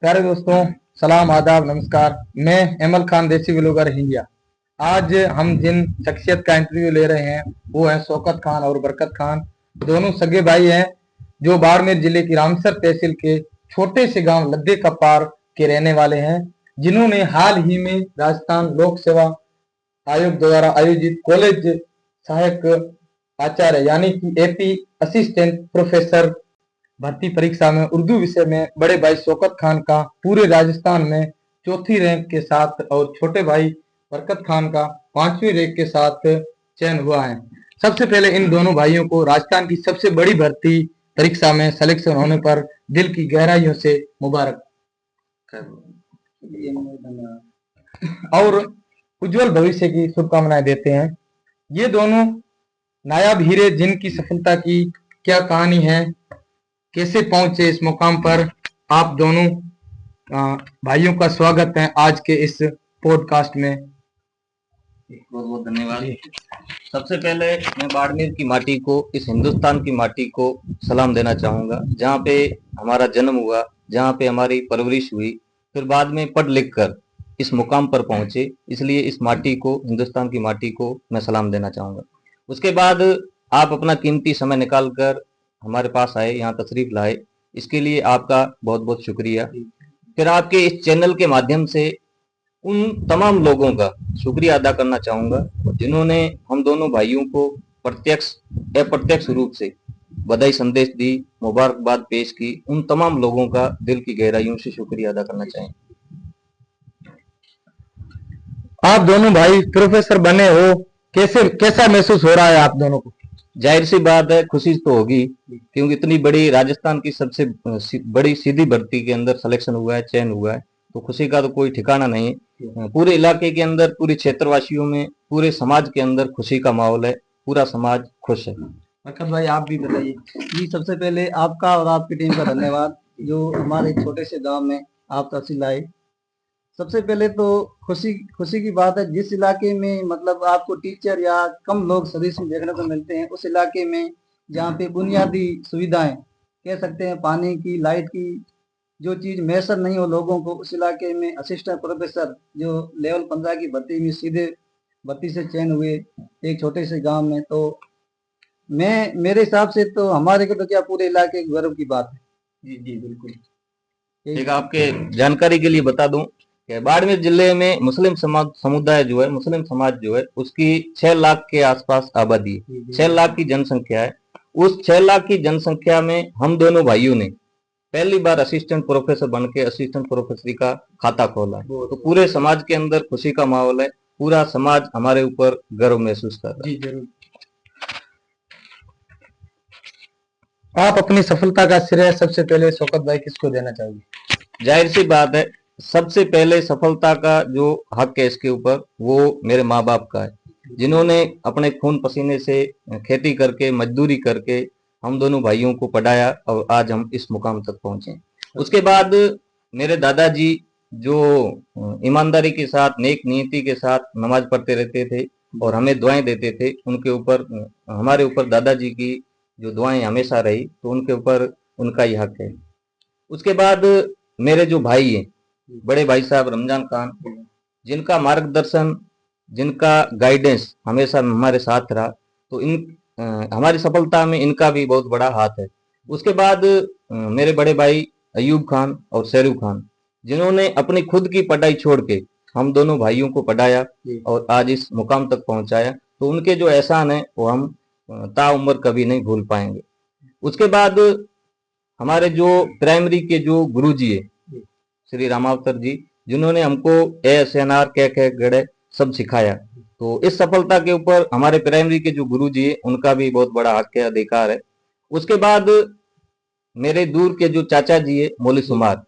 प्यारे दोस्तों, सलाम, आदाब, नमस्कार। मैं एमल खान, देसी व्लॉगर इंडिया। आज हम जिन शख्सियत का इंटरव्यू ले रहे हैं वो है शौकत खान और बरकत खान। दोनों सगे भाई हैं जो बाड़मेर जिले की रामसर तहसील के छोटे से गांव लद्दे का पार के रहने वाले हैं, जिन्होंने हाल ही में राजस्थान लोक सेवा आयोग द्वारा आयोजित कॉलेज सहायक आचार्य यानी कि एपी असिस्टेंट प्रोफेसर भर्ती परीक्षा में उर्दू विषय में बड़े भाई शौकत खान का पूरे राजस्थान में चौथी रैंक के साथ और छोटे भाई बरकत खान का 5वीं रैंक के साथ चयन हुआ है। सबसे पहले इन दोनों भाइयों को राजस्थान की सबसे बड़ी भर्ती परीक्षा में सिलेक्शन होने पर दिल की गहराइयों से मुबारक और उज्जवल भविष्य की शुभकामनाएं देते हैं। ये दोनों नायाब हीरे जिनकी सफलता की क्या कहानी है, कैसे पहुंचे इस मुकाम पर, आप दोनों भाइयों का स्वागत है आज के इस पॉडकास्ट में। बहुत बहुत धन्यवाद। सबसे पहले मैं बाड़मेर की माटी को, इस हिंदुस्तान की माटी को सलाम देना चाहूँगा, जहाँ पे हमारा जन्म हुआ, जहाँ पे हमारी परवरिश हुई, फिर बाद में पढ़ लिख कर इस मुकाम पर पहुंचे। इसलिए इस माटी को, हिंदुस्तान की माटी को मैं सलाम देना चाहूँगा। उसके बाद आप अपना कीमती समय निकाल कर हमारे पास आए, यहाँ तशरीफ लाए, इसके लिए आपका बहुत बहुत शुक्रिया। फिर आपके इस चैनल के माध्यम से उन तमाम लोगों का शुक्रिया अदा करना चाहूँगा जिन्होंने हम दोनों भाइयों को प्रत्यक्ष अप्रत्यक्ष रूप से बधाई संदेश दी, मुबारकबाद पेश की। उन तमाम लोगों का दिल की गहराइयों से शुक्रिया अदा करना चाहेंगे। आप दोनों भाई प्रोफेसर बने हो, कैसा महसूस हो रहा है आप दोनों को? जाहिर सी बात है, खुशी तो होगी, क्योंकि इतनी बड़ी राजस्थान की सबसे बड़ी सीधी भर्ती के अंदर सिलेक्शन हुआ है, चयन हुआ है, तो खुशी का तो कोई ठिकाना नहीं है। पूरे इलाके के अंदर, पूरे क्षेत्रवासियों में, पूरे समाज के अंदर खुशी का माहौल है, पूरा समाज खुश है। बरकत भाई, आप भी बताइए। जी, सबसे पहले आपका और आपकी टीम का धन्यवाद जो हमारे छोटे से गांव में आप तहसील आए। सबसे पहले तो खुशी की बात है, जिस इलाके में मतलब आपको टीचर या कम लोग सदस्य देखने को मिलते हैं, उस इलाके में जहाँ पे बुनियादी सुविधाएं कह सकते हैं, पानी की, लाइट की, जो चीज मैसर नहीं हो लोगों को, उस इलाके में असिस्टेंट प्रोफेसर जो लेवल 15 की भर्ती में सीधे भर्ती से चयन हुए एक छोटे से गांव में, तो मेरे हिसाब से तो हमारे को तो क्या, पूरे इलाके गर्व की बात है। जी जी बिल्कुल। एक आपके जानकारी के लिए बता दूं कि बाड़मेर जिले में मुस्लिम समुदाय जो है, मुस्लिम समाज जो है, उसकी 6 लाख के आसपास आबादी है, 6 लाख की जनसंख्या है। उस 6 लाख की जनसंख्या में हम दोनों भाइयों ने पहली बार असिस्टेंट प्रोफेसर बन के असिस्टेंट प्रोफेसरी का खाता खोला है, तो पूरे समाज के अंदर खुशी का माहौल है, पूरा समाज हमारे ऊपर गर्व महसूस कर रहा है। जी जरूर। आप अपनी सफलता का श्रेय सबसे पहले शौकत भाई किसको देना चाहोगे? जाहिर सी बात है, सबसे पहले सफलता का जो हक है इसके ऊपर, वो मेरे माँ बाप का है, जिन्होंने अपने खून पसीने से खेती करके, मजदूरी करके हम दोनों भाइयों को पढ़ाया और आज हम इस मुकाम तक पहुंचे। उसके बाद मेरे दादाजी जो ईमानदारी के साथ, नेक नीति के साथ नमाज पढ़ते रहते थे और हमें दुआएं देते थे, उनके ऊपर, हमारे ऊपर दादाजी की जो दुआएं हमेशा रही, तो उनके ऊपर उनका ही हक है। उसके बाद मेरे जो भाई हैं, बड़े भाई साहब रमजान खान, जिनका मार्गदर्शन, जिनका गाइडेंस हमेशा हमारे साथ रहा, तो हमारी सफलता में इनका भी बहुत बड़ा हाथ है। उसके बाद मेरे बड़े भाई अयूब खान और शेरू खान, जिन्होंने अपनी खुद की पढ़ाई छोड़ के हम दोनों भाइयों को पढ़ाया और आज इस मुकाम तक पहुंचाया, तो उनके जो एहसान है वो हम ताउम्र कभी नहीं भूल पाएंगे। उसके बाद हमारे जो प्राइमरी के जो गुरुजी है, श्री रामावतर जी, जिन्होंने हमको ASNR क गड़े सब सिखाया, तो इस सफलता के ऊपर हमारे प्राइमरी के जो गुरुजी है उनका भी बहुत बड़ा हक है, अधिकार है। उसके बाद मेरे दूर के जो चाचा जी है मौली सुमार,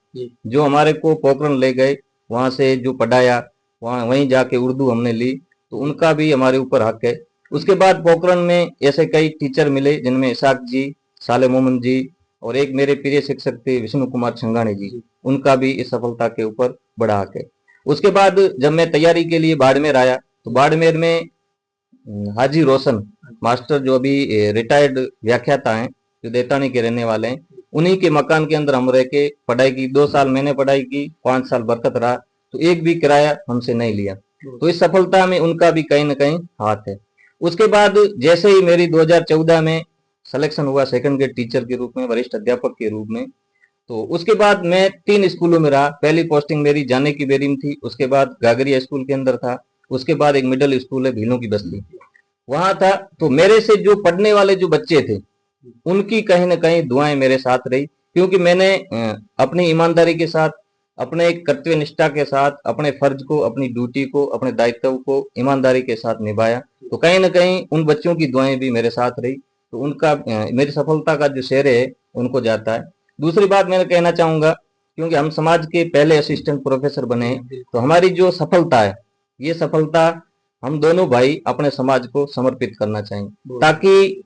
जो हमारे को पोखरण ले गए, वहां से जो पढ़ाया, वहीं जाके उर्दू हमने ली, तो उनका भी हमारे ऊपर हक है। उसके बाद पोखरण में ऐसे कई टीचर मिले, जिनमें इसाक जी, साले मोमन जी और एक मेरे प्रिय शिक्षक थे विष्णु कुमार छंगाने जी, उनका भी इस सफलता के ऊपर बड़ा हक है। उसके बाद जब मैं तैयारी के लिए बाड़मेर आया, तो बाड़मेर में हाजी रोशन मास्टर, जो अभी रिटायर्ड व्याख्याता हैं, जो देतानी के रहने वाले हैं, उन्हीं के मकान के अंदर हम रह के पढ़ाई की। 2 साल मैंने पढ़ाई की, 5 साल बरकत रहा, तो एक भी किराया हमसे नहीं लिया। तो इस सफलता में उनका भी कहीं ना कहीं हाथ है। उसके बाद जैसे ही मेरी 2014 में सिलेक्शन हुआ सेकंड ग्रेड टीचर के रूप में, वरिष्ठ अध्यापक के रूप में, तो उसके बाद मैं 3 स्कूलों में रहा। पहली पोस्टिंग मेरी जाने की बेरी में थी, उसके बाद गागरिया स्कूल के अंदर था, उसके बाद एक मिडिल स्कूल है भीलों की बस्ती, वहां था। तो मेरे से जो पढ़ने वाले जो बच्चे थे, उनकी कहीं ना कहीं दुआएं मेरे साथ रही, क्योंकि मैंने अपनी ईमानदारी के साथ, अपने कर्तव्य निष्ठा के साथ अपने फर्ज को, अपनी ड्यूटी को, अपने दायित्व को ईमानदारी के साथ निभाया। तो कहीं ना कहीं उन बच्चों की दुआएं भी मेरे साथ रही, तो उनका मेरी सफलता का जो श्रेय है उनको जाता है। दूसरी बात मैं कहना चाहूंगा, क्योंकि हम समाज के पहले असिस्टेंट प्रोफेसर बने हैं, तो हमारी जो सफलता है, ये सफलता हम दोनों भाई अपने समाज को समर्पित करना चाहेंगे, ताकि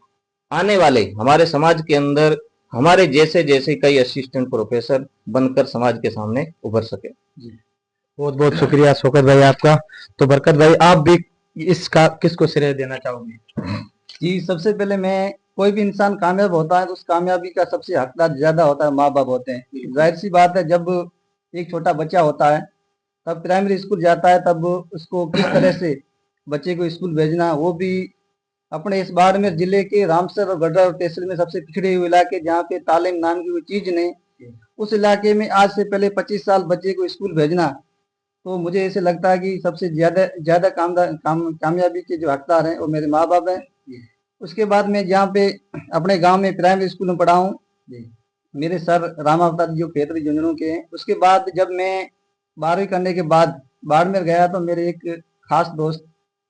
आने वाले हमारे समाज के अंदर हमारे जैसे जैसे कई असिस्टेंट प्रोफेसर बनकर समाज के सामने उभर सके। बहुत बहुत शुक्रिया शौकत भाई आपका। तो बरकत भाई, आप भी इसका किसको श्रेय देना चाहोगे? जी, सबसे पहले मैं, कोई भी इंसान कामयाब होता है तो उस कामयाबी का सबसे हकदार ज्यादा होता है माँ बाप होते हैं। जाहिर सी बात है, जब एक छोटा बच्चा होता है तब प्राइमरी स्कूल जाता है, तब उसको किस तरह से बच्चे को स्कूल भेजना, वो भी अपने इस बाड़मेर जिले के रामसर और गढ़ा तहसील में सबसे पिछड़े हुए इलाके, जहाँ पे तालीम नाम की कोई चीज नहीं, उस इलाके में आज से पहले 25 साल बच्चे को स्कूल भेजना, तो मुझे ऐसे लगता है कि सबसे ज्यादा कामयाबी के जो हकदार हैं वो मेरे माँ बाप हैं। उसके बाद मैं जहाँ पे अपने गांव में प्राइमरी स्कूल में पढ़ा हूँ, मेरे सर राम अवतार जी जो खेतरी झुंझुनू के हैं। उसके बाद जब मैं 12वीं करने के बाद बाड़मेर गया, तो मेरे एक खास दोस्त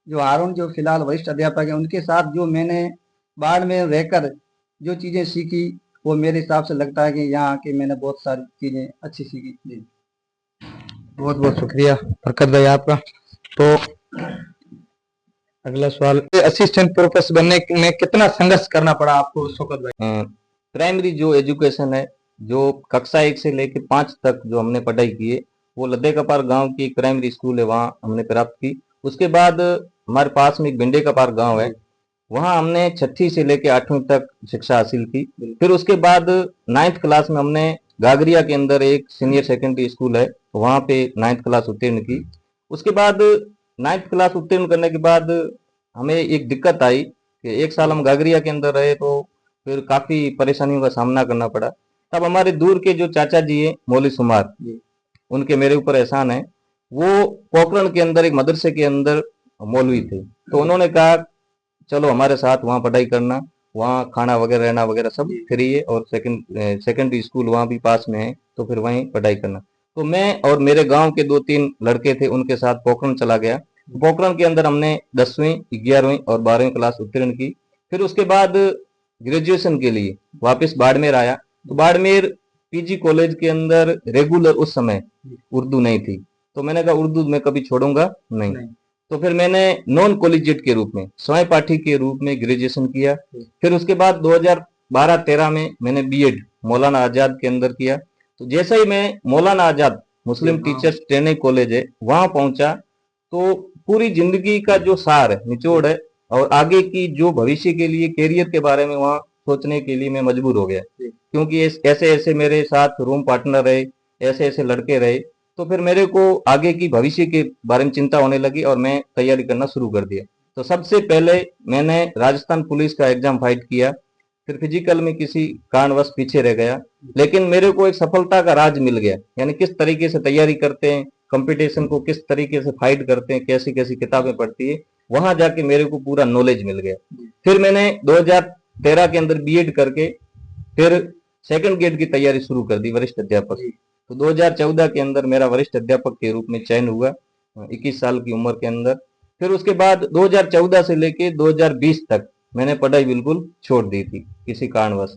जो हारून, जो फिलहाल वरिष्ठ अध्यापक है, उनके साथ जो मैंने बाड़मेर रहकर जो चीजें सीखी, वो मेरे हिसाब से लगता है कि यहाँ आके मैंने बहुत सारी चीजें अच्छी सीखी। जी, बहुत बहुत शुक्रिया बरकत भाई आपका। तो अगला सवाल, असिस्टेंट प्रोफेसर बनने में कितना संघर्ष करना पड़ा आपको शौकत भाई? प्राइमरी जो एजुकेशन है, जो कक्षा 1 से लेकर 5 तक जो हमने पढ़ाई की है, वो लद्दे कपार गांव की एक प्राइमरी स्कूल है, वहाँ हमने प्राप्त की। उसके बाद हमारे पास में एक भिंडे कपार गांव है, वहाँ हमने 6ठी से लेकर 8वीं तक शिक्षा हासिल की। फिर उसके बाद 9th क्लास में हमने गागरिया के अंदर एक सीनियर सेकेंडरी स्कूल है, वहाँ पे 9th क्लास उत्तीर्ण की। उसके बाद 9th क्लास उत्तीर्ण करने के बाद हमें एक दिक्कत आई कि 1 साल हम गागरिया के अंदर रहे, तो फिर काफी परेशानियों का सामना करना पड़ा। तब हमारे दूर के जो चाचा जी है मौलवी सुमार, उनके मेरे ऊपर एहसान है, वो पोखरण के अंदर एक मदरसे के अंदर मौलवी थे, तो उन्होंने कहा चलो हमारे साथ वहाँ पढ़ाई करना, वहाँ खाना वगैरह रहना वगैरह सब फ्री है, और सेकेंडरी स्कूल वहाँ भी पास में है, तो फिर वहीं पढ़ाई करना। तो मैं और मेरे गांव के 2-3 लड़के थे, उनके साथ पोखरण चला गया। पोखरण के अंदर हमने 10वीं, 11वीं और 12वीं क्लास उत्तीर्ण की। फिर उसके बाद ग्रेजुएशन के लिए वापस बाड़मेर आया, तो बाड़मेर पीजी कॉलेज के अंदर रेगुलर उस समय उर्दू नहीं थी, तो मैंने कहा उर्दू मैं कभी छोड़ूंगा नहीं। तो फिर मैंने नॉन कॉलेजिएट के रूप में, स्वयं पाठी के रूप में ग्रेजुएशन किया। फिर उसके बाद 2012-13 में मैंने बीएड मौलाना आजाद के अंदर किया। तो जैसे ही मैं मौलाना आजाद मुस्लिम टीचर्स ट्रेनिंग कॉलेज है, वहां पहुंचा, तो पूरी जिंदगी का जो सार है, निचोड़ है, और आगे की जो भविष्य के लिए कैरियर के बारे में वहां सोचने के लिए मैं मजबूर हो गया, क्योंकि ऐसे ऐसे मेरे साथ रूम पार्टनर रहे, ऐसे ऐसे लड़के रहे, तो फिर मेरे को आगे की भविष्य के बारे में चिंता होने लगी और मैं तैयारी करना शुरू कर दिया। तो सबसे पहले मैंने राजस्थान पुलिस का एग्जाम फाइट किया, फिर फिजिकल में किसी कारणवश पीछे रह गया, लेकिन मेरे को एक सफलता का राज मिल गया, यानी किस तरीके से तैयारी करते हैं, कंपटीशन को किस तरीके से फाइट करते हैं, कैसी कैसी किताबें पढ़ती है, वहां जाके मेरे को पूरा नॉलेज मिल गया। फिर मैंने 2013 के अंदर बीएड करके फिर सेकंड ग्रेड की तैयारी शुरू कर दी, वरिष्ठ अध्यापक। तो 2014 के अंदर मेरा वरिष्ठ अध्यापक के रूप में चयन हुआ, 21 साल की उम्र के अंदर। फिर उसके बाद 2014 से लेके 2020 तक मैंने पढ़ाई बिल्कुल छोड़ दी थी किसी कारणवश।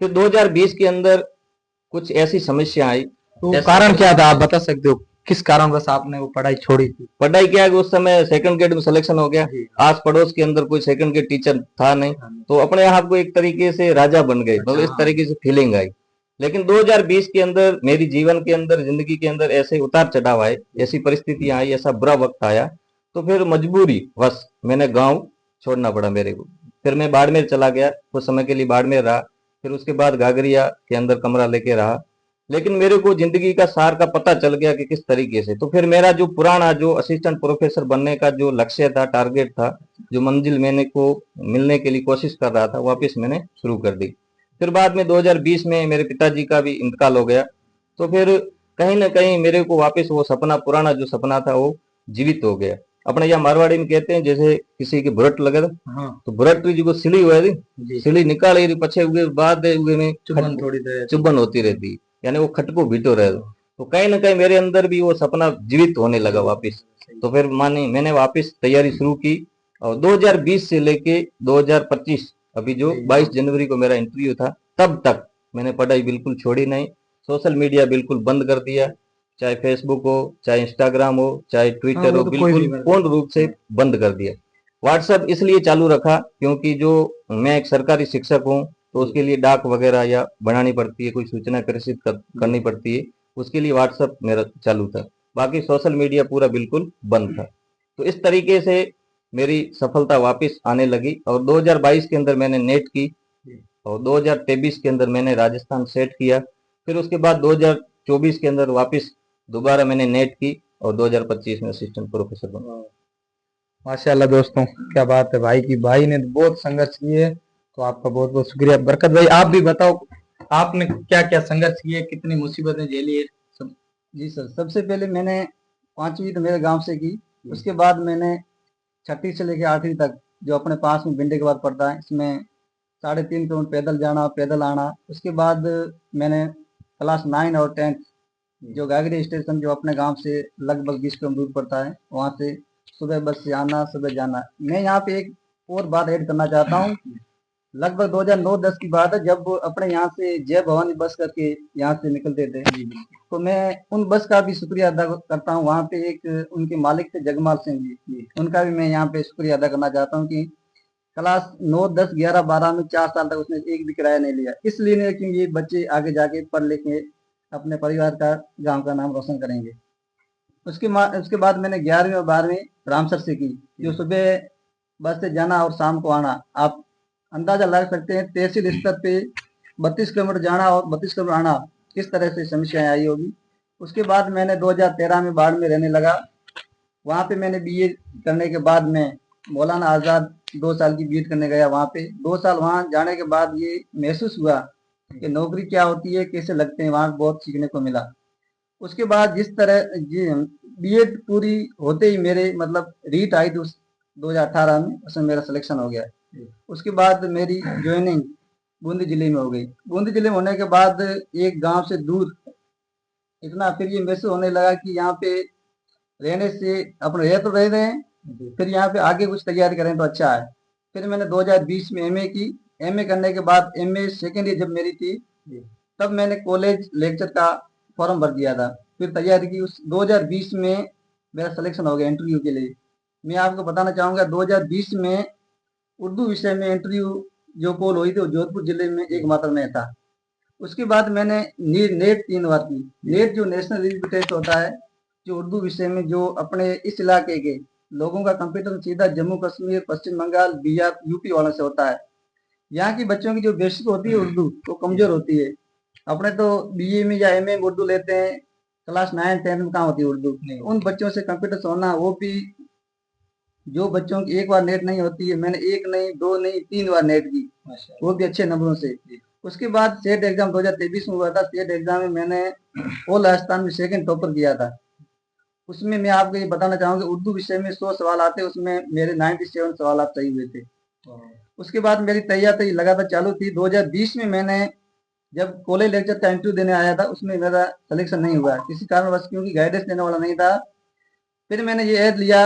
फिर 2020 के अंदर कुछ ऐसी समस्या आई। तो कारण क्या था, आप बता सकते हो किस कारणवश आपने वो पढ़ाई छोड़ी थी? पढ़ाई क्या है, उस समय सेकंड ग्रेड में सिलेक्शन हो गया, आस पड़ोस के अंदर कोई सेकंड ग्रेड टीचर था नहीं, तो अपने आप को एक तरीके से राजा बन गए, मतलब इस तरीके से फीलिंग आई। लेकिन 2020 के अंदर मेरी जीवन के अंदर, जिंदगी के अंदर ऐसे उतार चढ़ाव आए, ऐसी परिस्थितियां आई, ऐसा बुरा वक्त आया, तो फिर मजबूरी बस मैंने गांव छोड़ना पड़ा मेरे को। फिर मैं बाड़मेर चला गया, कुछ समय के लिए बाड़मेर रहा। फिर उसके बाद घाघरिया के अंदर कमरा लेके रहा। लेकिन मेरे को जिंदगी का सार का पता चल गया कि किस तरीके से, तो फिर मेरा जो पुराना जो असिस्टेंट प्रोफेसर बनने का जो लक्ष्य था, टारगेट था, जो मंजिल मैंने को मिलने के लिए कोशिश कर रहा था, वापस मैंने शुरू कर दी। फिर बाद में 2020 में मेरे पिताजी का भी इंतकाल हो गया, तो फिर कहीं ना कहीं मेरे को वापस वो सपना, पुराना जो सपना था, वो जीवित हो गया। अपने यहाँ मारवाड़ी में कहते हैं जैसे किसी की बुरट लगे हाँ तो बुरट जी को सिली हुआ थी, जी, सिली निकाले रही पछे हुए बाद हुए में चुभन थोड़ी देर चुभन होती रहती, यानी वो खटको भीटो रहे। तो कहीं ना कहीं मेरे अंदर भी वो सपना जीवित होने लगा वापस। तो फिर माने मैंने वापस तैयारी शुरू की, और 2020 से लेके 2025 अभी जो 22 जनवरी को मेरा इंटरव्यू था, तब तक मैंने पढ़ाई बिल्कुल छोड़ी नहीं। सोशल मीडिया बिल्कुल बंद कर दिया, चाहे फेसबुक हो, चाहे इंस्टाग्राम हो, चाहे ट्विटर वो हो, तो कोई बिल्कुल भी पूर्ण रूप से बंद कर दिया। व्हाट्सएप इसलिए चालू रखा क्योंकि जो मैं एक सरकारी शिक्षक हूँ, तो उसके लिए डाक वगैरह या बनानी पड़ती है, कोई सूचना प्रेषित करनी पड़ती है, उसके लिए व्हाट्सएप मेरा चालू था। बाकी सोशल मीडिया पूरा बिल्कुल बंद था। तो इस तरीके से मेरी सफलता वापस आने लगी, और 2022 के अंदर मैंने नेट की, और 2023 के अंदर मैंने राजस्थान सेट किया। फिर उसके बाद 2024 के अंदर वापस दोबारा मैंने नेट की, और 2025 में असिस्टेंट प्रोफेसर बना। माशाल्लाह दोस्तों, क्या बात है भाई की, भाई ने बहुत संघर्ष किए, तो आपका बहुत बहुत शुक्रिया। बरकत भाई, आप भी बताओ, आपने क्या क्या संघर्ष किए, कितनी मुसीबतें झेली है सब। जी सर, सबसे पहले मैंने 5वीं तो मेरे गांव से की। उसके बाद मैंने 6ठी से लेकर 8वीं तक, जो अपने पास में भिंडे के बाद पड़ता है, इसमें 3.5 किलोमीटर पैदल जाना, पैदल आना। उसके बाद मैंने क्लास 9 और 10 जो गागरी स्टेशन, जो अपने गांव से लगभग 20 किलोमीटर दूर पड़ता है, वहां से सुबह बस से आना, सुबह जाना। मैं यहाँ पे एक और बात ऐड करना चाहता हूँ। लगभग 2009-10 की बात है, जब अपने यहाँ से जय भवानी बस करके यहाँ से निकलते थे, तो मैं उन बस का भी शुक्रिया अदा करता हूँ। वहाँ पे एक उनके मालिक थे जगमाल सिंह जी, उनका भी मैं यहाँ पे शुक्रिया अदा करना चाहता हूँ कि क्लास 9, 10, 11, 12 में 4 साल तक उसने एक भी किराया नहीं लिया। इसलिए नहीं कि ये बच्चे आगे जाके पढ़ लिख के अपने परिवार का, गांव का नाम रोशन करेंगे। उसके बाद मैंने 11वीं और 12वीं रामसर से की, जो सुबह बस से जाना और शाम को आना। आप अंदाजा लगा सकते हैं तहसील स्तर पे 32 किलोमीटर जाना और 32 किलोमीटर आना, किस तरह से समस्याएं आई होगी। उसके बाद मैंने 2013 में बाढ़ में रहने लगा। वहाँ पे मैंने बीए करने के बाद में मौलाना आज़ाद 2 साल की बीएड करने गया। वहाँ पे 2 साल वहाँ जाने के बाद ये महसूस हुआ कि नौकरी क्या होती है, कैसे लगते हैं, वहाँ बहुत सीखने को मिला। उसके बाद जिस तरह बीएड पूरी होते ही मेरे मतलब रीट आई थी 2018 में, उसमें मेरा सिलेक्शन हो गया। उसके बाद मेरी ज्वाइनिंग बूंदी जिले में हो गई। बूंदी जिले में होने के बाद एक गांव से दूर इतना फिर ये महसूस होने लगा कि यहाँ पे रहने से अपने रह तो रह रहे हैं, फिर यहाँ पे आगे कुछ तैयारी करें तो अच्छा है। फिर मैंने 2020 में एमए की। एमए करने के बाद एमए सेकेंड ईयर जब मेरी थी, तब मैंने कॉलेज लेक्चर का फॉर्म भर दिया था। फिर तैयारी की। उस 2020 में मेरा सिलेक्शन हो गया इंटरव्यू के लिए। मैं आपको बताना चाहूँगा 2020 में उर्दू विषय में इंटरव्यू जो कॉल हुई थी, वो जोधपुर जिले में एकमात्र में था। उसके बाद मैंने नेट 3 बार की। नेट जो नेशनल रिव्यू टेस्ट होता है, जो उर्दू विषय में, जो अपने इस इलाके के लोगों का कंप्यूटर सीधा जम्मू कश्मीर, पश्चिम बंगाल, बिहार, यूपी वालों से होता है। यहाँ की बच्चों की जो बेसिक होती है उर्दू, वो कमजोर होती है। अपने तो बीए में या एमए में उर्दू लेते हैं, क्लास 9, 10 में कहाँ होती है उर्दू। उन बच्चों से कंप्यूटर से होना, वो भी जो बच्चों की एक बार नेट नहीं होती है, मैंने 1 नहीं, 2 नहीं, 3 बार नेट की, वो भी अच्छे नंबरों से। उसके बाद सेट एग्जाम 2023 में हुआ था। सेट एग्जाम में मैंने ऑल राजस्थान में सेकंड टॉपर किया था। उसमें मैं आपको ये बताना चाहूंगा, उर्दू विषय में 100 सवाल आते, उसमें मेरे 97 सवाल आप सही हुए थे। उसके बाद मेरी तैयारी लगातार चालू थी। 2020 में मैंने जब कॉलेज लेक्चर का इंटरव्यू देने आया था, उसमें मेरा सिलेक्शन नहीं हुआ किसी कारणवश, क्योंकि गाइडेंस देने वाला नहीं था। फिर मैंने ये ऐड लिया।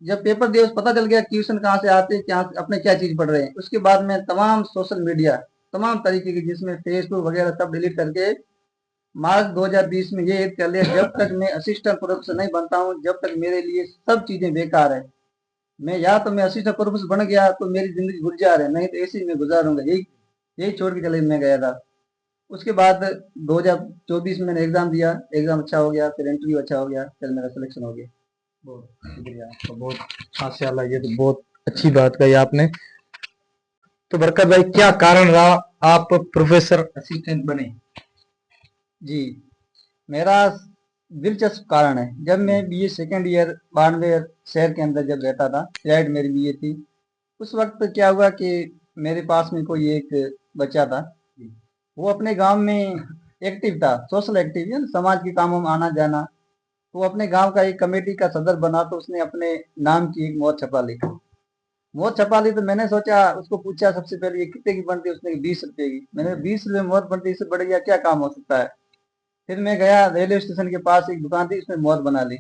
जब पेपर दिया, पता चल गया ट्यूशन कहाँ से आते, क्या अपने क्या चीज पढ़ रहे हैं। उसके बाद मैं तमाम सोशल मीडिया, तमाम तरीके की, जिसमें फेसबुक वगैरह सब डिलीट करके मार्च 2020 में ये ऐड कर लिया, जब तक मैं असिस्टेंट प्रोफेसर नहीं बनता हूँ, जब तक मेरे लिए सब चीजें बेकार है। मैं या तो मैं असिस्टेंट प्रोफेसर बन गया तो मेरी जिंदगी गुजार है, नहीं तो ऐसे ही मैं गुजारूंगा। यही यही छोड़ के चले मैं गया था। उसके बाद 2024 में मैंने एग्जाम दिया। एग्जाम अच्छा हो गया, फिर इंटरव्यू अच्छा हो गया, फिर मेरा सिलेक्शन हो गया। बहुत शुक्रिया आपका, बहुत माशाल्लाह, ये तो बहुत अच्छी बात कही आपने। तो बरकत भाई, क्या कारण रहा आप प्रोफेसर असिस्टेंट बने? जी, मेरा दिलचस्प कारण है, जब मैं बीए सेकेंड ईयर बानवेर शहर के अंदर जब रहता था, प्राइवेट मेरी बीए थी, उस वक्त क्या हुआ कि मेरे पास में कोई एक बच्चा था, वो अपने गांव में एक्टिव था, सोशल एक्टिव है, समाज के कामों में आना जाना। तो वो अपने गांव का एक कमेटी का सदर बना, तो उसने अपने नाम की एक मोहर छपा ली। मोहर छपा ली तो मैंने सोचा, उसको पूछा सबसे पहले ये कितने की बनती है, उसने 20 रुपए की। मैंने 20 रुपए मोहर बनती है, इससे बढ़िया क्या काम हो सकता है। फिर मैं गया रेलवे स्टेशन के पास एक दुकान थी, उसमें मोहर बना ली।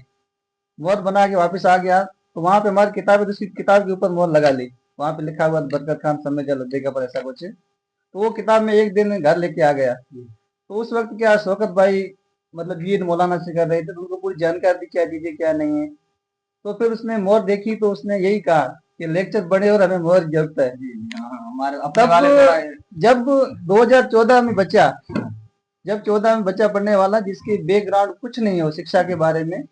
मोहर बना के वापस आ गया, तो वहां पे हमारी किताब है, तो उसकी किताब के ऊपर मोहर लगा ली। वहां पे लिखा हुआ बरकत खान समय जल देगा पर ऐसा कुछ। तो वो किताब में एक दिन घर लेके आ गया। तो उस वक्त क्या शौकत भाई मतलब बीएड मौलाना से कर रहे थे, तो उनको पूरी जानकारी दी क्या दीजिए क्या नहीं है। तो फिर उसने मोहर देखी, तो उसने यही कहा कि लेक्चर बड़े और हमें मोहर की जरूरत है। हमारे अपने तब वाले थोड़ा है। जब 2014 में बच्चा जब 14 में बच्चा पढ़ने वाला, जिसकी बैकग्राउंड कुछ नहीं हो शिक्षा के बारे में,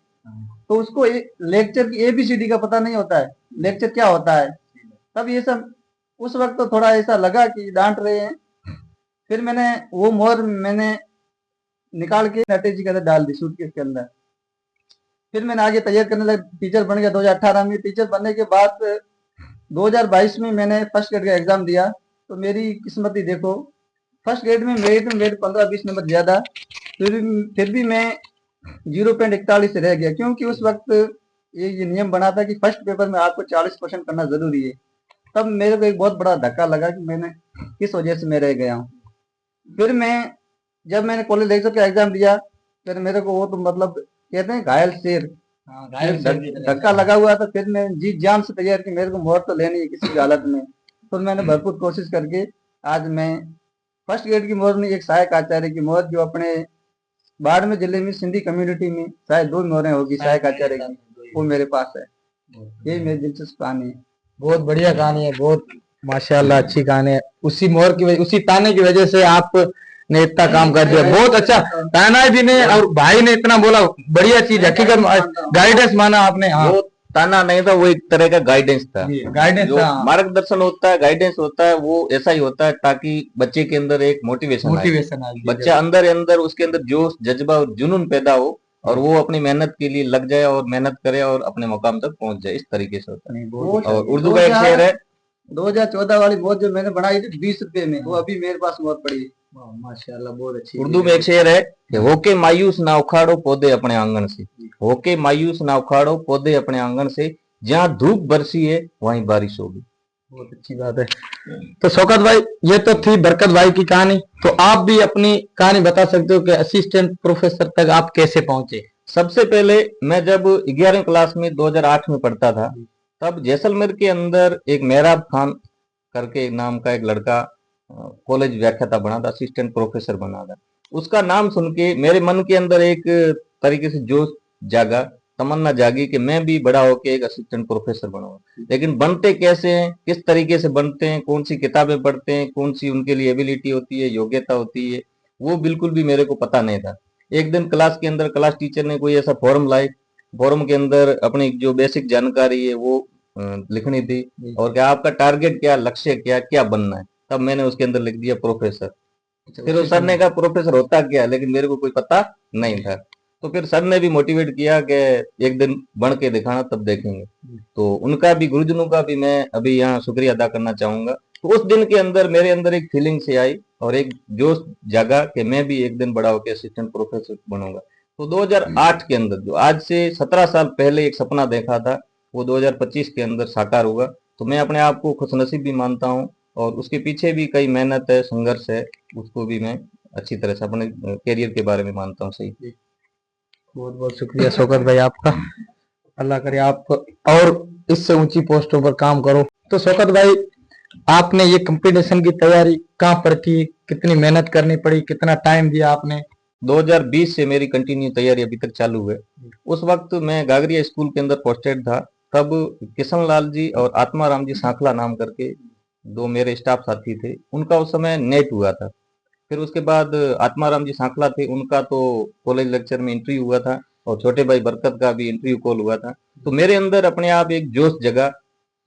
तो उसको लेक्चर की एबीसीडी का पता नहीं होता है, लेक्चर क्या होता है। तब ये सब उस वक्त तो थोड़ा ऐसा लगा कि डांट रहे हैं। फिर मैंने वो मोहर निकाल के नटेश जी के अंदर डाल दी, सूटकेस के अंदर। फिर मैंने आगे तैयार करने लगा, टीचर बन गया 2018 में। टीचर बनने के बाद 2022 में मैंने फर्स्ट ग्रेड का एग्जाम दिया। तो मेरी किस्मत ही देखो, फर्स्ट ग्रेड में मेरे 15-20 नंबर ज्यादा, फिर भी मैं 0.41 से रह गया, क्योंकि उस वक्त ये नियम बना था कि फर्स्ट पेपर में आपको 40% करना जरूरी है। तब मेरे को एक बहुत बड़ा धक्का लगा कि मैंने किस वजह से मैं रह गया हूँ। फिर जब मैंने कॉलेज लेक्चर का एग्जाम दिया, फिर मेरे को वो तो मतलब कहते हैं घायल शेर, धक्का लगा हुआ था। फिर मैं जी जान से तैयार की, मेरे को मोहर तो लेनी है किसी भी हालत में। तो मैंने भरपूर कोशिश करके आज मैं फर्स्ट ग्रेड की मोहर नहीं, एक सहायक आचार्य की मोहर, जो अपने बाड़मेर जिले में सिंधी कम्युनिटी में शायद 2 मोहरें होगी सहायक आचार्य की, वो मेरे पास है। यही मेरी दिलचस्प कहानी है। बहुत बढ़िया कहानी है, बहुत माशाल्लाह अच्छी कहानी है। उसी मोहर की वजह, उसी ताने की वजह से आप ने इतना काम कर दिया, बहुत अच्छा। ताना जी ने और भाई ने इतना बोला, बढ़िया चीज, हकीकत गाइडेंस माना आपने। हाँ, वो ताना नहीं था, वो एक तरह का गाइडेंस था। गाइडेंस जो था, मार्गदर्शन होता है, गाइडेंस होता है, वो ऐसा ही होता है ताकि बच्चे के अंदर एक मोटिवेशन आए, मोटिवेशन आ बच्चा अंदर अंदर उसके अंदर जोश जज्बा और जुनून पैदा हो, और वो अपनी मेहनत के लिए लग जाए और मेहनत करे और अपने मुकाम तक पहुंच जाए। इस तरीके से होता है। और उर्दू का एक शेर है, 2014 वाली मोहर जो मैंने बनाई थी 20 रुपए में, वो अभी मेरे पास मोहर पड़ी है। माशाल्लाह, बहुत अच्छी। उर्दू में एक शेर है कि होके मायूस ना उखाड़ो पौधे अपने आंगन से, होके मायूस ना उखाड़ो पौधे अपने आंगन से, जहाँ धूप बरसी है वहीं बारिश होगी। बहुत अच्छी बात है। तो शौकत भाई, ये तो थी बरकत भाई की कहानी। तो आप भी अपनी कहानी बता सकते हो कि असिस्टेंट प्रोफेसर तक आप कैसे पहुंचे? सबसे पहले मैं जब 11वीं क्लास में 2008 में पढ़ता था, तब जैसलमेर के अंदर एक मेहराब खान करके एक नाम का एक लड़का कॉलेज व्याख्याता बना था, असिस्टेंट प्रोफेसर बना था। उसका नाम सुन के मेरे मन के अंदर एक तरीके से जोश जागा, तमन्ना जागी कि मैं भी बड़ा होके एक असिस्टेंट प्रोफेसर बनूंगा। लेकिन बनते कैसे हैं, किस तरीके से बनते हैं, कौन सी किताबें पढ़ते हैं, कौन सी उनके लिए एबिलिटी होती है, योग्यता होती है, वो बिल्कुल भी मेरे को पता नहीं था। एक दिन क्लास के अंदर क्लास टीचर ने कोई ऐसा फॉर्म लाए, फॉर्म के अंदर अपनी जो बेसिक जानकारी है वो लिखनी थी, और क्या आपका टारगेट क्या, लक्ष्य क्या, क्या बनना है। तब मैंने उसके अंदर लिख दिया प्रोफेसर। फिर उस सर ने कहा प्रोफेसर होता क्या, लेकिन मेरे को कोई पता नहीं था। तो फिर सर ने भी मोटिवेट किया कि एक दिन बन के दिखाना, तब देखेंगे। तो उनका भी, गुरुजनों का भी मैं अभी यहाँ शुक्रिया अदा करना चाहूंगा। तो उस दिन के अंदर मेरे अंदर एक फीलिंग से आई और एक जोश जागा कि मैं भी एक दिन बड़ा होकर असिस्टेंट प्रोफेसर बनूंगा। तो 2008 के अंदर, जो आज से 17 साल पहले एक सपना देखा था, वो 2025 के अंदर साकार होगा। तो मैं अपने आप को खुशनसीब भी मानता हूँ, और उसके पीछे भी कई मेहनत है, संघर्ष है, उसको भी मैं अच्छी तरह से अपने करियर के बारे में मानता हूँ। सही। बहुत बहुत शुक्रिया शौकत भाई आपका। अल्लाह करे आप और इससे ऊंची पोस्टों पर काम करो। तो शौकत भाई, आपने ये कंपटीशन की तैयारी कहाँ पर की, कितनी मेहनत करनी पड़ी, कितना टाइम दिया आपने? 2020 से मेरी कंटिन्यू तैयारी अभी तक चालू है। उस वक्त मैं गागरिया स्कूल के अंदर पोस्टेड था। तब किशन लाल जी और आत्माराम जी सांखला नाम करके दो मेरे स्टाफ साथी थे, उनका उस समय नेट हुआ था। फिर उसके बाद आत्माराम जी सांखला थे, उनका तो कॉलेज लेक्चर में इंटरव्यू हुआ था, और छोटे भाई बरकत का भी इंटरव्यू कॉल हुआ था। तो मेरे अंदर अपने आप एक जोश जगा।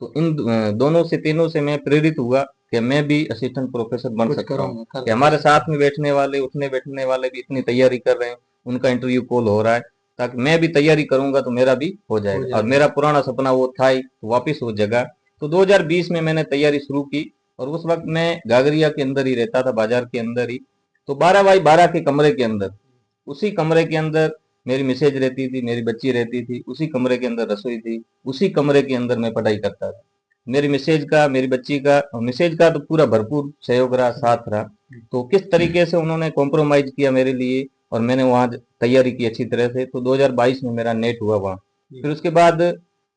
तो इन दोनों से, तीनों से मैं प्रेरित हुआ कि मैं भी असिस्टेंट प्रोफेसर बन कुछ सकता हूँ, करूंगा कि हमारे साथ में बैठने वाले उठने बैठने वाले भी इतनी तैयारी कर रहे हैं, उनका इंटरव्यू कॉल हो रहा है, ताकि मैं भी तैयारी करूंगा तो मेरा भी हो जाएगा। और मेरा पुराना सपना वो था ही, तो वापिस वो जगह। तो 2020 में मैंने तैयारी शुरू की, और उस वक्त मैं गागरिया के अंदर ही रहता था, बाजार के अंदर ही। तो 12 बाई 12 के कमरे के अंदर, उसी कमरे के अंदर मेरी मिसेज रहती थी, मेरी बच्ची रहती थी, उसी कमरे के अंदर रसोई थी, उसी कमरे के अंदर मैं पढ़ाई करता था। मेरी मिसेज का, मेरी बच्ची का, मिसेज का तो पूरा भरपूर सहयोग रहा, साथ रहा। तो किस तरीके से उन्होंने कॉम्प्रोमाइज किया मेरे लिए, और मैंने वहाँ तैयारी की अच्छी तरह से। तो 2022 में मेरा नेट हुआ वहाँ। फिर उसके बाद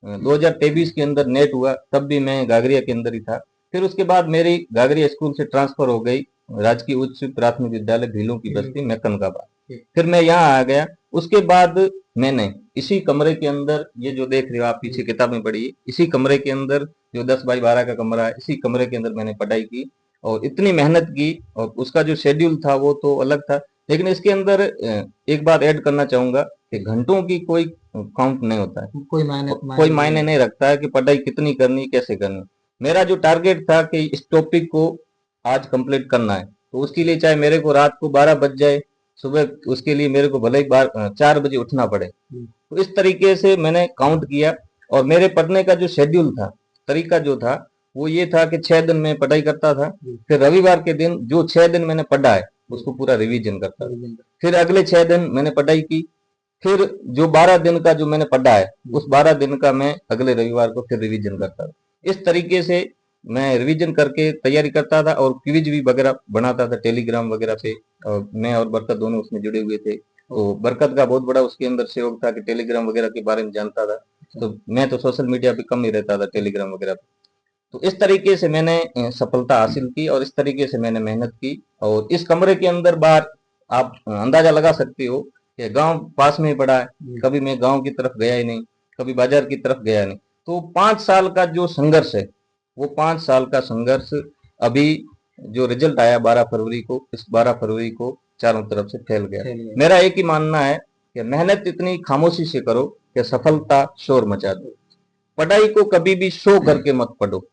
2023 के अंदर नेट हुआ, तब भी मैं गागरिया के अंदर ही था। फिर उसके बाद मेरी गागरिया स्कूल से ट्रांसफर हो गई राजकीय उच्च प्राथमिक विद्यालय भीलों की बस्ती मैकनकाबाद। फिर मैं यहाँ आ गया। उसके बाद मैंने इसी कमरे के अंदर, ये जो देख रहे हो आप पीछे किताबें पढ़ी, इसी कमरे के अंदर, जो 10 बाई 12 का कमरा है, इसी कमरे के अंदर मैंने पढ़ाई की और इतनी मेहनत की। और उसका जो शेड्यूल था वो तो अलग था, लेकिन इसके अंदर एक बात ऐड करना चाहूंगा कि घंटों की कोई काउंट नहीं होता है, कोई मायने नहीं रखता है कि पढ़ाई कितनी करनी, कैसे करनी। मेरा जो टारगेट था कि इस टॉपिक को आज कंप्लीट करना है, तो उसके लिए चाहे मेरे को रात को 12 बज जाए, सुबह उसके लिए मेरे को भले ही 4 बजे उठना पड़े। तो इस तरीके से मैंने काउंट किया। और मेरे पढ़ने का जो शेड्यूल था, तरीका जो था, वो ये था कि 6 दिन में पढ़ाई करता था। फिर रविवार के दिन जो 6 दिन मैंने पढ़ा है उसको पूरा रिवीजन करता था। फिर अगले 6 दिन मैंने पढ़ाई की। फिर जो 12 दिन का जो मैंने पढ़ा है, उस 12 दिन का मैं अगले रविवार को फिर रिवीजन करता था। इस तरीके से मैं रिवीजन करके तैयारी करता था, और क्विज भी वगैरह बनाता था टेलीग्राम वगैरह पे। और मैं और बरकत दोनों उसमें जुड़े हुए थे। तो बरकत का बहुत बड़ा उसके अंदर सहयोग था कि टेलीग्राम वगैरह के बारे में जानता था। तो मैं तो सोशल मीडिया पे कम ही रहता था, टेलीग्राम वगैरह पे। तो इस तरीके से मैंने सफलता हासिल की, और इस तरीके से मैंने मेहनत की। और इस कमरे के अंदर बाहर आप अंदाजा लगा सकते हो कि गांव पास में ही पड़ा है, कभी मैं गांव की तरफ गया ही नहीं, कभी बाजार की तरफ गया नहीं। तो 5 साल का जो संघर्ष है, वो 5 साल का संघर्ष अभी जो रिजल्ट आया 12 फरवरी को, इस 12 फरवरी को चारों तरफ से फैल गया। मेरा एक ही मानना है कि मेहनत इतनी खामोशी से करो कि सफलता शोर मचा दो। पढ़ाई को कभी भी शो करके मत पढ़ो।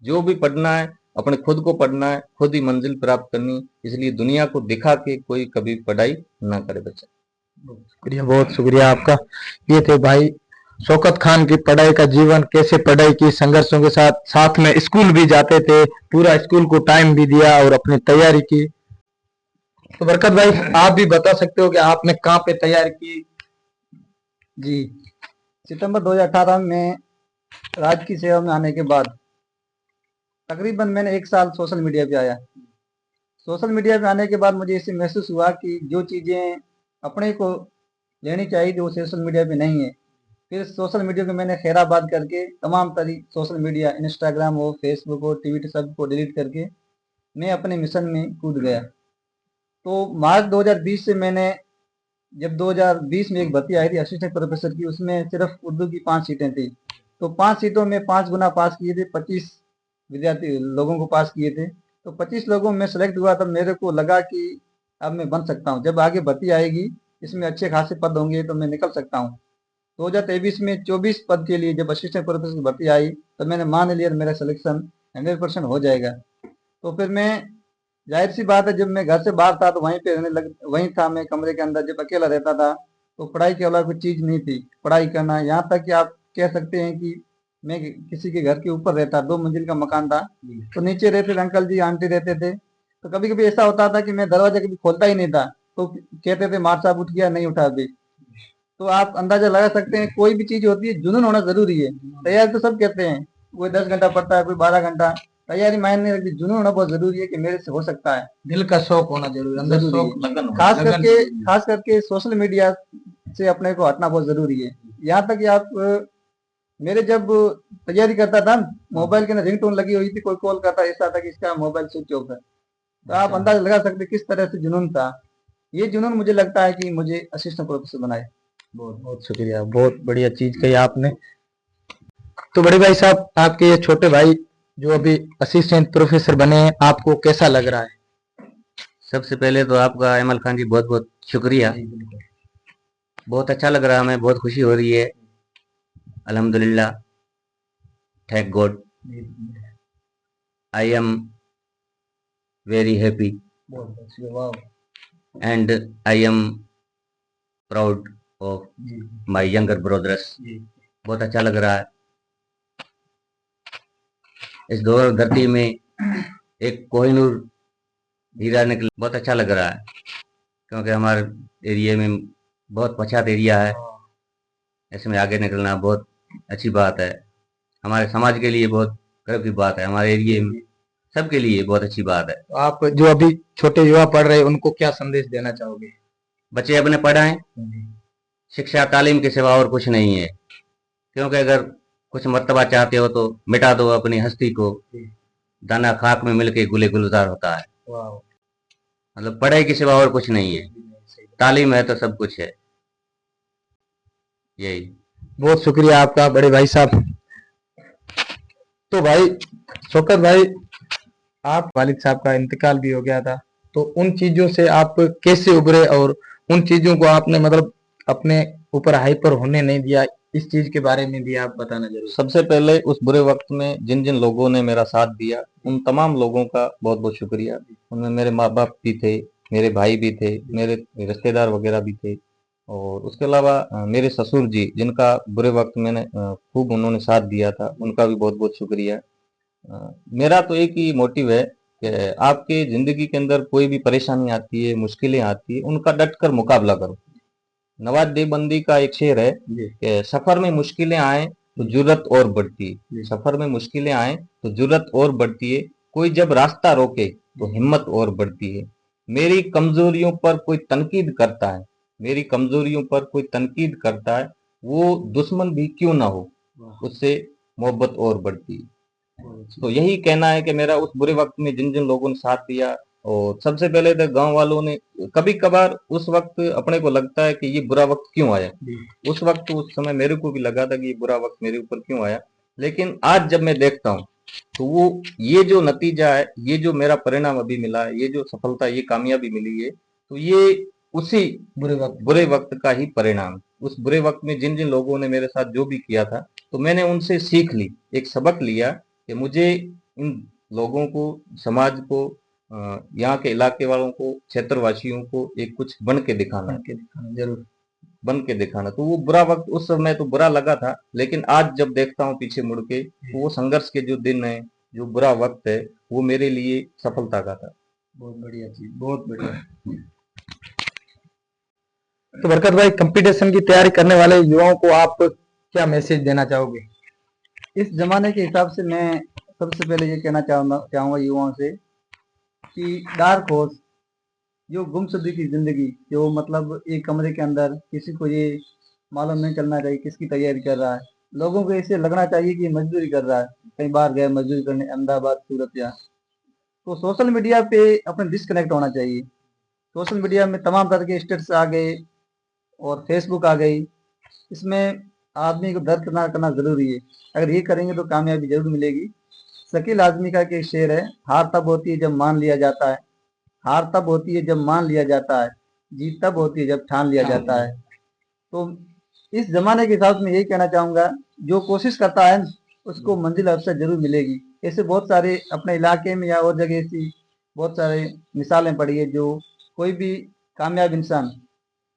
जो भी पढ़ना है अपने खुद को पढ़ना है, खुद ही मंजिल प्राप्त करनी। इसलिए दुनिया को दिखा के कोई कभी पढ़ाई ना करे बच्चा। शुक्रिया, बहुत शुक्रिया आपका। ये थे भाई शौकत खान की पढ़ाई का जीवन, कैसे पढ़ाई की, संघर्षों के साथ साथ में स्कूल भी जाते थे, पूरा स्कूल को टाइम भी दिया और अपनी तैयारी की। तो बरकत भाई, आप भी बता सकते हो कि आपने कहाँ पे तैयारी की? जी, सितंबर 2018 में राज की सेवा में आने के बाद तकरीबन मैंने 1 साल सोशल मीडिया पे आया। सोशल मीडिया पे आने के बाद मुझे इससे महसूस हुआ कि जो चीज़ें अपने को लेनी चाहिए जो सोशल मीडिया पे नहीं है। फिर सोशल मीडिया को मैंने खैराबाद करके तमाम सोशल मीडिया, इंस्टाग्राम हो, फेसबुक हो, ट्विटर, सबको डिलीट करके मैं अपने मिशन में कूद गया। तो मार्च 2020 से मैंने, जब 2020 में एक भर्ती आई थी असिस्टेंट प्रोफेसर की, उसमें सिर्फ उर्दू की 5 सीटें थी। तो 5 सीटों में 5 गुना पास किए थे, 25 विद्यार्थी लोगों को पास किए थे। तो 25 लोगों में सेलेक्ट हुआ। तब मेरे को लगा कि अब मैं बन सकता हूँ, जब आगे भर्ती आएगी इसमें अच्छे खासे पद होंगे तो मैं निकल सकता हूँ। 2023 में 24 पद के लिए जब असिस्टेंट प्रोफेसर की भर्ती आई, तो मैंने मान लिया मेरा सिलेक्शन 100% हो जाएगा। तो फिर मैं, जाहिर सी बात है, जब मैं घर से बाहर था तो वहीं पे रहने लग, वहीं था मैं कमरे के अंदर, जब अकेला रहता था तो पढ़ाई के अलावा कोई चीज़ नहीं थी, पढ़ाई करना। यहाँ तक कि आप कह सकते हैं कि मैं किसी के घर के ऊपर रहता, 2 मंजिल का मकान था। तो नीचे रहते थे अंकल जी, आंटी रहते थे। तो कभी कभी ऐसा होता था कि मैं दरवाजा कभी खोलता ही नहीं था, तो कहते थे मार साहब उठ गया, नहीं उठा अभी। तो आप अंदाजा लगा सकते हैं, कोई भी चीज होती है जुनून होना जरूरी है। तैयारी तो सब कहते हैं, कोई 10 घंटा पढ़ता है, कोई 12 घंटा, तैयारी मायने नहीं रखती, जुनून होना बहुत जरूरी है कि मेरे से हो सकता है। दिल का शौक होना जरूरी, अंदर जरूरी शौक, है। लगन होना, खास लगन करके जरूरी है। खास करके सोशल मीडिया से अपने को हटना बहुत जरूरी है। यहाँ तक कि आप, मेरे जब तैयारी करता था, मोबाइल के अंदर रिंगटोन लगी हुई थी, कोई कॉल करता, ऐसा था कि इसका मोबाइल स्विच ऑफ है। तो आप अंदाजा लगा सकते किस तरह से जुनून था। ये जुनून मुझे लगता है कि मुझे असिस्टेंट प्रोफेसर बनाए। बहुत बहुत शुक्रिया, बहुत बढ़िया चीज कही आपने। तो बड़े भाई साहब, आपके ये छोटे भाई जो अभी असिस्टेंट प्रोफेसर बने हैं, आपको कैसा लग रहा है? सबसे पहले तो आपका एमल खान जी बहुत बहुत शुक्रिया। बहुत अच्छा लग रहा है, हमें बहुत खुशी हो रही है। अल्हम्दुलिल्लाह, thank God. I am very happy बहुत अच्छी, वाह and I am proud of ji my younger brothers. जी बहुत अच्छा लग रहा है इस दौर धरती में एक कोहिनूर हीरा निकल, बहुत अच्छा लग रहा है क्योंकि हमारे एरिया में बहुत पछात एरिया है, इसमें आगे निकलना बहुत अच्छी बात है। हमारे समाज के लिए बहुत गर्व की बात है, हमारे एरिया में सबके लिए बहुत अच्छी बात है। तो आप जो अभी छोटे युवा पढ़ रहे हैं उनको क्या संदेश देना चाहोगे? बच्चे अपने पढ़ाएं, शिक्षा तालीम के सिवा और कुछ नहीं है, क्योंकि अगर कुछ मर्तबा चाहते हो तो मिटा दो अपनी हस्ती को, दाना खाक में मिलके गुले गुलजार होता है। वाह, मतलब पढ़ाई के सिवा और कुछ नहीं है, तालीम है तो सब कुछ है। यही। बहुत शुक्रिया आपका बड़े भाई साहब। तो भाई शौकत भाई, आप वालिद साहब का इंतकाल भी हो गया था, तो उन चीजों से आप कैसे उभरे और उन चीजों को आपने मतलब अपने ऊपर हाइपर होने नहीं दिया, इस चीज के बारे में भी आप बताना जरूर। सबसे पहले उस बुरे वक्त में जिन जिन लोगों ने मेरा साथ दिया उन तमाम लोगों का बहुत बहुत शुक्रिया। उनमें मेरे माँ बाप भी थे, मेरे भाई भी थे, मेरे रिश्तेदार वगैरह भी थे, और उसके अलावा मेरे ससुर जी जिनका बुरे वक्त मैंने खूब उन्होंने साथ दिया था, उनका भी बहुत बहुत शुक्रिया। मेरा तो एक ही मोटिव है कि आपके जिंदगी के अंदर कोई भी परेशानी आती है, मुश्किलें आती है, उनका डट कर मुकाबला करो। नवाज देवबंदी का एक शेर है कि सफर में मुश्किलें आए तो जुर्रत और बढ़ती है, सफर में मुश्किलें आए तो जुर्रत और बढ़ती है, कोई जब रास्ता रोके तो हिम्मत और बढ़ती है। मेरी कमजोरियों पर कोई तनकीद करता है, मेरी कमजोरियों पर कोई तनकीद करता है, वो दुश्मन भी क्यों ना हो, उससे मोहब्बत और बढ़ती है। तो यही कहना है कि मेरा उस बुरे वक्त में जिन जिन लोगों ने साथ दिया, और सबसे पहले तो गांव वालों ने, कभी कभार उस वक्त अपने को लगता है कि ये बुरा वक्त क्यों आया, उस वक्त उस समय मेरे को भी लगा था कि ये बुरा वक्त मेरे ऊपर क्यों आया, लेकिन आज जब मैं देखता हूँ तो वो ये जो नतीजा है, ये जो मेरा परिणाम अभी मिला है, ये जो सफलता, ये कामयाबी मिली है, तो ये उसी बुरे वक्त का ही परिणाम। उस बुरे वक्त में जिन जिन लोगों ने मेरे साथ जो भी किया था, तो मैंने उनसे सीख ली, एक सबक लिया कि मुझे इन लोगों को, समाज को, यहाँ के इलाके वालों को, क्षेत्रवासियों को एक कुछ बन के दिखाना है, जरूर बन के दिखाना। तो वो बुरा वक्त उस समय तो बुरा लगा था, लेकिन आज जब देखता हूँ पीछे मुड़ के, तो वो संघर्ष के जो दिन है, जो बुरा वक्त है, वो मेरे लिए सफलता का था। बहुत बढ़िया चीज, बहुत बढ़िया। तो बरकत भाई, कंपटीशन की तैयारी करने वाले युवाओं को आप क्या मैसेज देना चाहोगे? इस जमाने के हिसाब से मैं सबसे पहले ये कहना चाहूंगा युवाओं से कि डार्क हॉर्स, जो गुमशुदगी की जिंदगी, जो मतलब एक कमरे के अंदर किसी को ये मालूम नहीं चलना चाहिए किसकी तैयारी कर रहा है। लोगों को ऐसे लगना चाहिए कि मजदूरी कर रहा है, कहीं बाहर गया मजदूरी करने, अहमदाबाद, सूरत या। तो सोशल मीडिया पे अपने डिस्कनेक्ट होना चाहिए। सोशल मीडिया में तमाम तरह के स्टेटस आ गए और फेसबुक आ गई, इसमें आदमी को दर्द करना जरूरी है। अगर ये करेंगे तो कामयाबी जरूर मिलेगी। शकील आजमी का एक शेर है, हार तब होती है जब मान लिया जाता है, हार तब होती है जब मान लिया जाता है, जीत तब होती है जब ठान लिया जाता है। तो इस जमाने के हिसाब से मैं यही कहना चाहूंगा, जो कोशिश करता है उसको मंजिल अवसर जरूर मिलेगी। ऐसे बहुत सारे अपने इलाके में या और जगह ऐसी बहुत सारे मिसालें पड़ी है, जो कोई भी कामयाब इंसान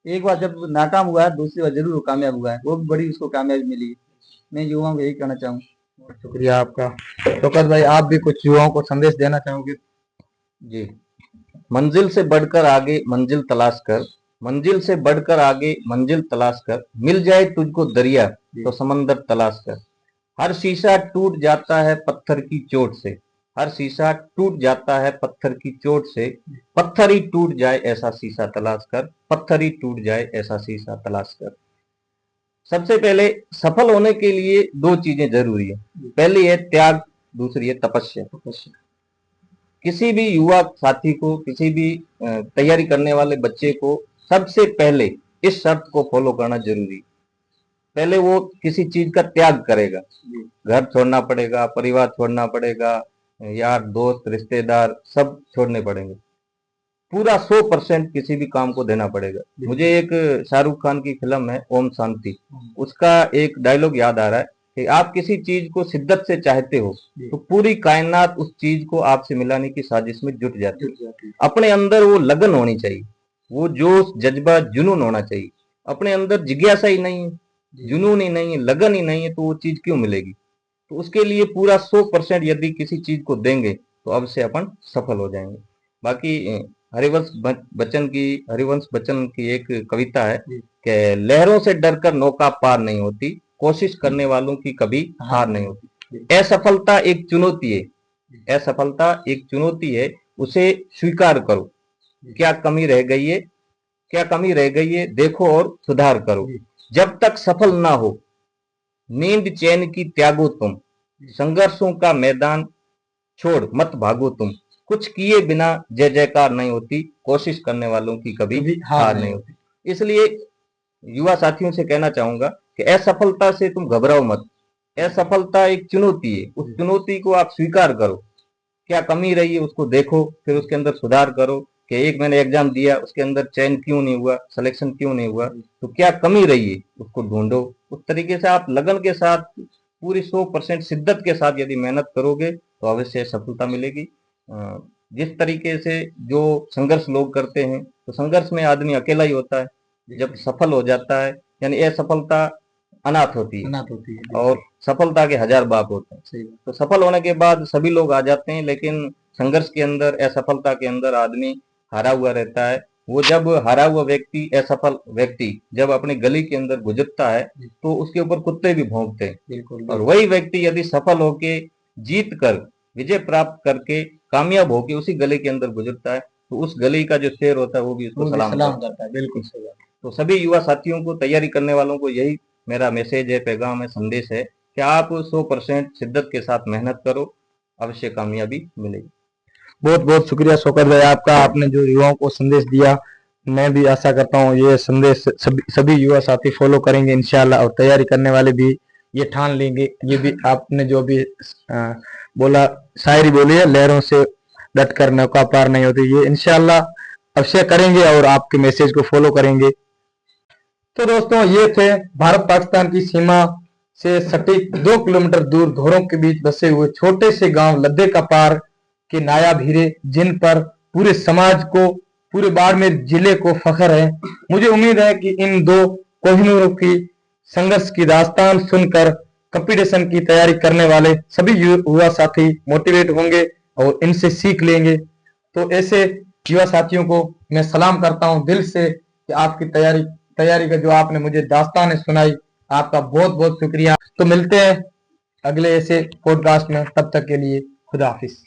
एक बार जब नाकाम हुआ है, दूसरी बार जरूर वो कामयाब हुआ है, वो भी बड़ी उसको कामयाबी मिली है। मैं युवाओं को यही कहना चाहूंगा। शुक्रिया आपका। शौकत भाई, आप भी कुछ युवाओं को संदेश देना चाहोगे? जी, मंजिल से बढ़कर आगे मंजिल तलाश कर, मंजिल से बढ़कर आगे मंजिल तलाश कर, मिल जाए तुझको दरिया तो समंदर तलाश कर। हर शीशा टूट जाता है पत्थर की चोट से, हर शीशा टूट जाता है पत्थर की चोट से, पत्थर ही टूट जाए ऐसा शीशा तलाश कर, पत्थर ही टूट जाए ऐसा शीशा तलाश कर। सबसे पहले सफल होने के लिए दो चीजें जरूरी है, पहली है त्याग, दूसरी है तपस्या। किसी भी युवा साथी को, किसी भी तैयारी करने वाले बच्चे को सबसे पहले इस शर्त को फॉलो करना जरूरी। पहले वो किसी चीज का त्याग करेगा, घर छोड़ना पड़ेगा, परिवार छोड़ना पड़ेगा, यार दोस्त रिश्तेदार सब छोड़ने पड़ेंगे, पूरा 100% किसी भी काम को देना पड़ेगा। मुझे एक शाहरुख खान की फिल्म है ओम शांति, उसका एक डायलॉग याद आ रहा है कि आप किसी चीज को शिद्दत से चाहते हो तो पूरी कायनात उस चीज को आपसे मिलाने की साजिश में जुट जाती है। अपने अंदर वो लगन होनी चाहिए, वो जोश जज्बा जुनून होना चाहिए। अपने अंदर जिज्ञासा ही नहीं है, जुनून ही नहीं है, लगन ही नहीं है, तो वो चीज क्यों मिलेगी। तो उसके लिए पूरा 100% यदि किसी चीज को देंगे तो अवश्य अपन सफल हो जाएंगे। बाकी हरिवंश बच्चन की एक कविता है कि लहरों से डरकर नौका पार नहीं होती, कोशिश करने वालों की कभी हार नहीं होती। असफलता एक चुनौती है, असफलता एक चुनौती है, उसे स्वीकार करो। क्या कमी रह गई है, क्या कमी रह गई है देखो और सुधार करो। जब तक सफल ना हो नींद चैन की त्यागो तुम, संघर्षों का मैदान छोड़ मत भागो तुम। कुछ किए बिना जय जयकार नहीं होती, कोशिश करने वालों की कभी हार नहीं होती। इसलिए युवा साथियों से कहना चाहूंगा कि असफलता से तुम घबराओ मत। असफलता एक चुनौती है, उस चुनौती को आप स्वीकार करो। क्या कमी रही है उसको देखो, फिर उसके अंदर सुधार करो कि एक मैंने एग्जाम दिया उसके अंदर चयन क्यों नहीं हुआ, सिलेक्शन क्यों नहीं हुआ, तो क्या कमी रही है उसको ढूंढो। उस तरीके से आप लगन के साथ पूरी 100% शिद्दत के साथ यदि मेहनत करोगे तो अवश्य सफलता मिलेगी। जिस तरीके से जो संघर्ष लोग करते हैं, तो संघर्ष में आदमी अकेला ही होता है, जब सफल हो जाता है यानी असफलता अनाथ होती है और सफलता के 1000 बाप होते हैं। तो सफल होने के बाद सभी लोग आ जाते हैं, लेकिन संघर्ष के अंदर, असफलता के अंदर आदमी हारा हुआ रहता है। वो जब हारा हुआ व्यक्ति, असफल व्यक्ति जब अपनी गली के अंदर गुजरता है तो उसके ऊपर कुत्ते भी भौंकते हैं। और वही व्यक्ति यदि सफल होके जीत कर विजय प्राप्त करके कामयाब होके उसी गली के अंदर गुजरता है तो उस गली का जो शेर होता है वो भी उसको सलाम करता है। बिल्कुल सही बात। तो सभी युवा साथियों को, तैयारी करने वालों को यही मेरा मैसेज है, पैगाम है, संदेश है कि आप 100% शिद्दत के साथ मेहनत करो, अवश्य कामयाबी मिलेगी। बहुत बहुत शुक्रिया शौकत भाई आपका, आपने जो युवाओं को संदेश दिया। मैं भी आशा करता हूँ ये संदेश सभी युवा साथी फॉलो करेंगे इंशाल्लाह, और तैयारी करने वाले भी ये ठान लेंगे। ये भी आपने जो भी बोला, शायरी बोली है, लहरों से डट कर नौका पार नहीं होती, ये इंशाल्लाह अवश्य करेंगे और आपके मैसेज को फॉलो करेंगे। तो दोस्तों ये थे भारत पाकिस्तान की सीमा से सटीक 2 किलोमीटर दूर घोरों के बीच बसे हुए छोटे से गांव लद्दे का पार के नायाब हीरे, जिन पर पूरे समाज को, पूरे बाड़मेर जिले को फख्र है। मुझे उम्मीद है कि इन 2 कोहिनूरों की संघर्ष की दास्तान सुनकर कंपटीशन की तैयारी करने वाले सभी युवा साथी मोटिवेट होंगे और इनसे सीख लेंगे। तो ऐसे युवा साथियों को मैं सलाम करता हूं दिल से कि आपकी तैयारी का जो आपने मुझे दास्तान सुनाई, आपका बहुत बहुत शुक्रिया। तो मिलते हैं अगले ऐसे पॉडकास्ट में, तब तक के लिए खुदा हाफिज।